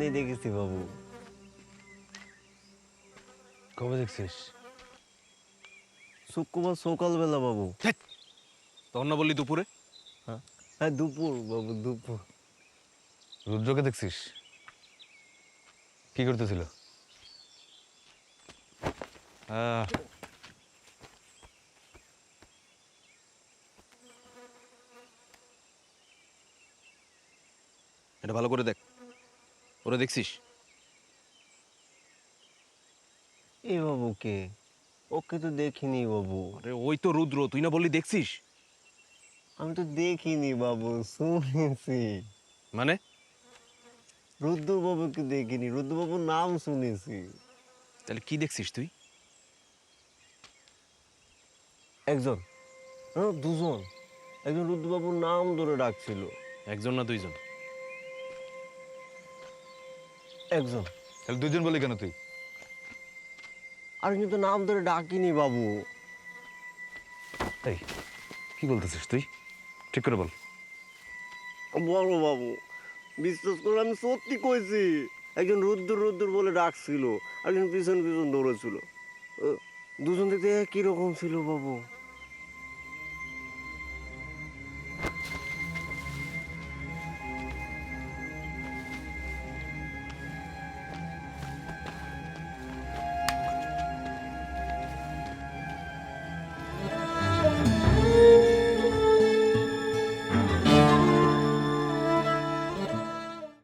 সামনেই দেখেছি বাবু। কবে দেখছিস? শুক্রবার সকালবেলা বাবু। তখন না বললি দুপুরে? হ্যাঁ হ্যাঁ, দুপুর বাবু, দুপুর। রুদ্রকে দেখছিস? কি করতেছিল? আহ, এটা ভালো করে দেখ। ওরা দেখছিস? এই বাবু কে? ওকে তো দেখিনি বাবু। আরে ওই তো রুদ্র, তুই না বললি দেখছিস? আমি তো দেখিনি বাবু, শুনেছি। মানে? রুদ্র বাবুকে দেখিনি, রুদ্র বাবুর নাম শুনেছি। তাহলে কি দেখছিস তুই? একজন, দুজন। একজন রুদ্র বাবুর নাম ধরে ডাকছিল। একজন না দুইজন? একজন। তাহলে দুইজন বলি কেন তুই? আর কিন্তু নাম ধরে ডাকিনি বাবু। এই কি বলতেছিস তুই? ঠিক করে বল। বড় বাবু, বিশ্বাস করে আমি সত্যি কইছি। একজন রুদ্র রুদ্র বলে ডাকছিল, একজন পিছন পিছন দৌড়েছিল। দুজন দেখতে একই রকম ছিল বাবু।